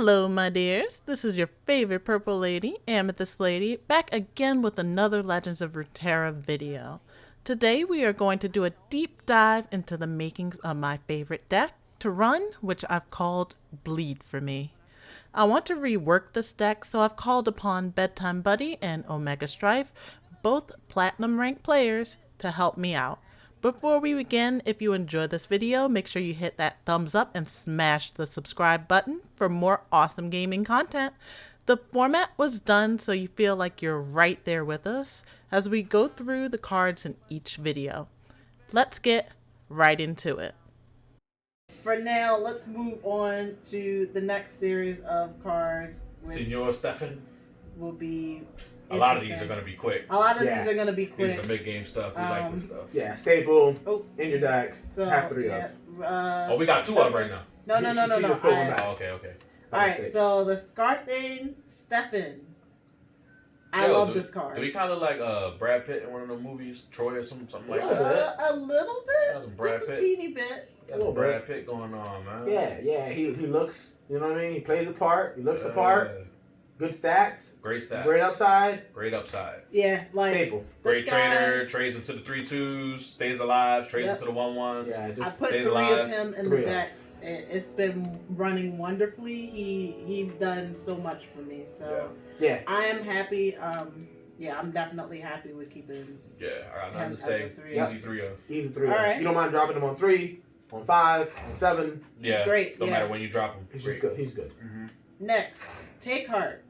Hello, my dears. This is your favorite purple lady, Amethyst Lady, back again with another Legends of Runeterra video. Today we are going to do a deep dive into the makings of my favorite deck to run, which I've called Bleed for Me. I want to rework this deck, so I've called upon Bedtimebuddy and Omegastryfe, both platinum ranked players, to help me out. Before we begin, if you enjoyed this video, make sure you hit that thumbs up and smash the subscribe button for more awesome gaming content. The format was done so you feel like you're right there with us as we go through the cards in each video. Let's get right into it. For now, let's move on to the next series of cards, which Senor Steffen. will be a lot of these are going to be quick. A lot of these are going to be quick. These are the mid-game stuff. We like this stuff. Yeah, staple in your deck. So, have three of. We got two of right now. No. Oh, okay. Alright, so the Scarthane Steffen. I love this card. Do we kind of like Brad Pitt in one of the movies, Troy or something like that? A little bit. That's Brad just Pitt. A teeny bit. Got some Brad Pitt going on, man. Yeah. He looks, you know what I mean? He plays the part. He looks the part. Good stats. Great stats. Great upside. Yeah, like staple. Great trader, trades into the 3/2s, stays alive, trades into the 1/1s. Yeah, just I put stays three alive. of him in the deck. It's been running wonderfully. He's done so much for me. So yeah. I am happy. I'm definitely happy with keeping. Yeah, I got nothing to say. Easy 3-0. Easy 3-0. Right. You don't mind dropping him on 3, on 5, on 7. Yeah, great. Don't matter when you drop him. He's just good. He's good. Mm-hmm. Next, Take Heart.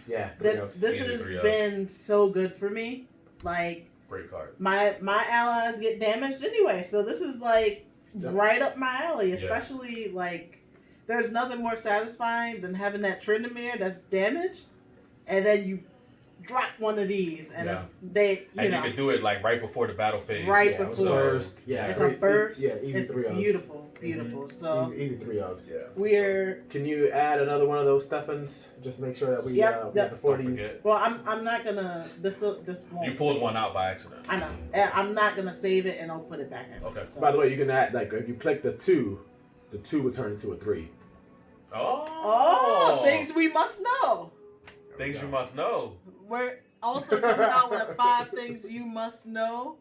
Yeah. This has been so good for me. Like, great card. My allies get damaged anyway, so this is like right up my alley. Especially like, there's nothing more satisfying than having that Tryndamere that's damaged, and then you drop one of these, and you can do it like right before the battle phase. Right before. Burst. It's a burst. Yeah, easy it's 3-0s. Beautiful. Mm-hmm. So easy 3-0s. Yeah. Can you add another one of those Steffens? Just make sure that we get the 40s. Well, I'm not gonna this won't. You pulled one out by accident. I know. I'm not gonna save it, and I'll put it back in. Okay. So. By the way, you can add, like, if you click the 2 would turn into a 3. Oh, things we must know. Things you must know. We're also coming out with a 5 things you must know.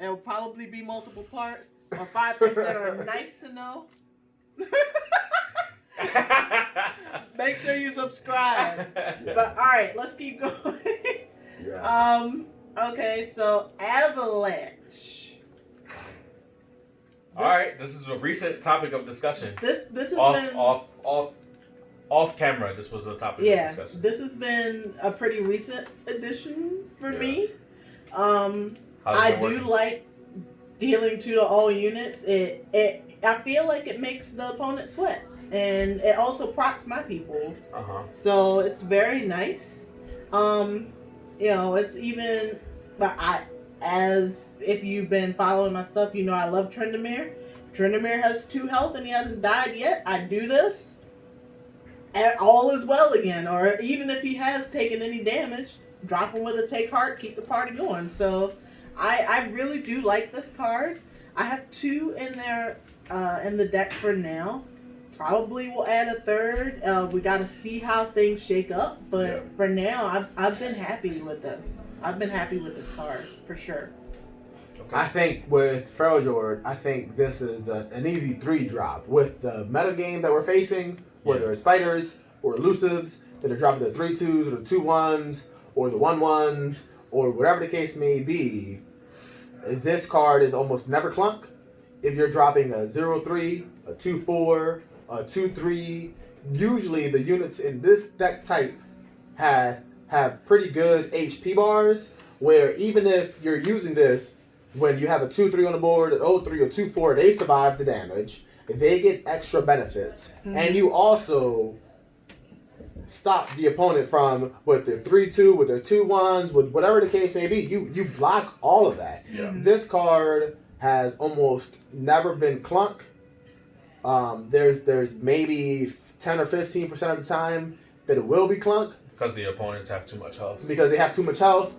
It will probably be multiple parts, or 5 things that are nice to know. Make sure you subscribe. Yes. But all right, let's keep going. Yes. Okay, so Avalanche. All right, this is a recent topic of discussion. This has been off camera. This was the topic of discussion. This has been a pretty recent addition for me. I do like dealing 2 to all units. I feel like it makes the opponent sweat, and it also procs my people. So it's very nice. It's even. But as if you've been following my stuff, you know I love Tryndamere. Tryndamere has 2 health and he hasn't died yet. I do this, and all is well again. Or even if he has taken any damage, drop him with a Take Heart, keep the party going. So I really do like this card. I have 2 in there in the deck for now. Probably will add a 3rd. We got to see how things shake up. But for now, I've been happy with this. I've been happy with this card for sure. Okay. I think with Freljord, I think this is an easy 3 drop with the meta game that we're facing, whether it's fighters or elusives that are dropping the 3/2s or the 2/1s or the 1/1s or whatever the case may be. This card is almost never clunk. If you're dropping a 0/3, a 2/4, a 2/3, usually the units in this deck type have pretty good HP bars, where even if you're using this when you have a 2/3 on the board, an 0/3 or 2/4, they survive the damage. They get extra benefits. And you also stop the opponent from with their 3/2, with their 2/1s, with whatever the case may be. You block all of that. This card has almost never been clunk. There's maybe 10 or 15% of the time that it will be clunk because the opponents have too much health. Because they have too much health.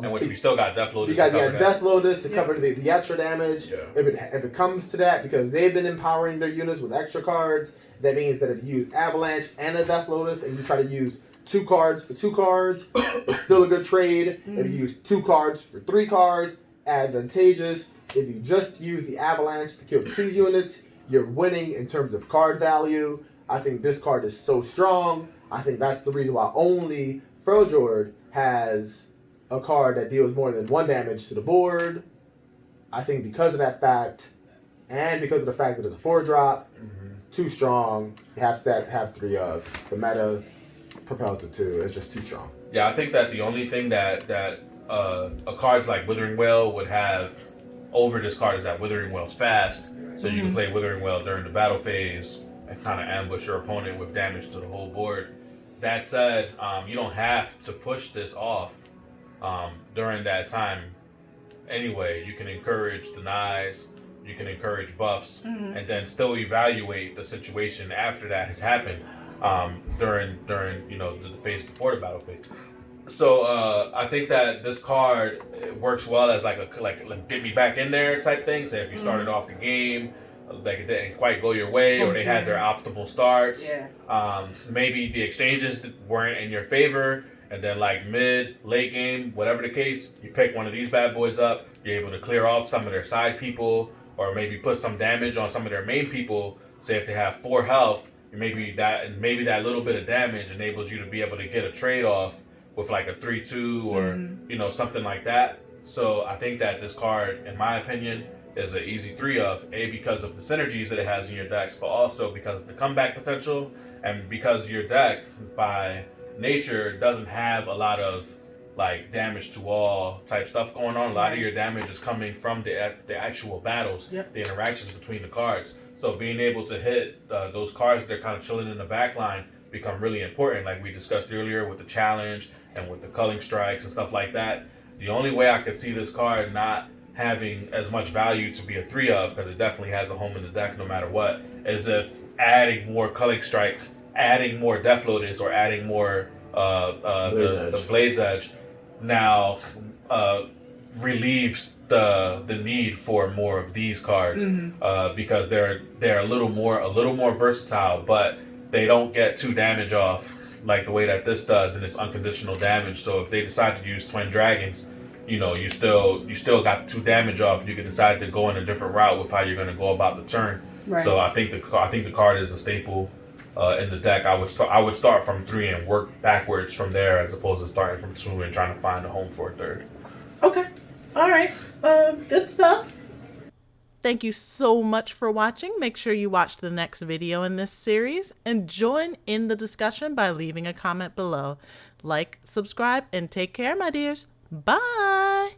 In which we still got Death Lotus because to cover that. Death Lotus to cover the extra damage. Yeah. If it comes to that, because they've been empowering their units with extra cards, that means that if you use Avalanche and a Death Lotus and you try to use 2 cards for 2 cards, it's still a good trade. If you use 2 cards for 3 cards, advantageous. If you just use the Avalanche to kill 2 units, you're winning in terms of card value. I think this card is so strong. I think that's the reason why only Freljord has a card that deals more than 1 damage to the board. I think because of that fact, and because of the fact that it's a 4-drop, too strong. You have stat, have 3 of. The meta propels it to. It's just too strong. Yeah, I think that the only thing that a cards like Withering Wail would have over this card is that Withering Wail's fast, so you can play Withering Wail during the battle phase and kind of ambush your opponent with damage to the whole board. That said, you don't have to push this off during that time. Anyway, you can encourage denies, you can encourage buffs, and then still evaluate the situation after that has happened during the phase before the battle phase. So I think that this card works well as like get me back in there type thing. Say if you started off the game, like it didn't quite go your way, or they had their optimal starts. Yeah. Maybe the exchanges weren't in your favor, and then like late game, whatever the case, you pick one of these bad boys up. You're able to clear off some of their side people, or maybe put some damage on some of their main people. Say if they have 4 health, maybe that little bit of damage enables you to be able to get a trade off with like a 3/2 or something like that. So I think that this card, in my opinion, is an easy 3 of, A, because of the synergies that it has in your decks, but also because of the comeback potential, and because your deck by nature doesn't have a lot of like damage to all type stuff going on. A lot of your damage is coming from the actual battles, the interactions between the cards. So being able to hit those cards that are kind of chilling in the back line become really important, like we discussed earlier with the challenge and with the culling strikes and stuff like that. The only way I could see this card not having as much value to be a 3 of, because it definitely has a home in the deck no matter what, is if adding more culling strikes, adding more Death Lotus, or adding more the Blade's Edge now relieves the need for more of these cards, because they're a little more versatile, but they don't get 2 damage off like the way that this does, and it's unconditional damage. So if they decide to use Twin Dragons, you still got 2 damage off. You can decide to go in a different route with how you're going to go about the turn. Right. So I think the card is a staple in the deck. I would start from 3 and work backwards from there, as opposed to starting from 2 and trying to find a home for a 3rd. Okay. All right. Good stuff. Thank you so much for watching. Make sure you watch the next video in this series and join in the discussion by leaving a comment below. Like, subscribe, and take care, my dears. Bye!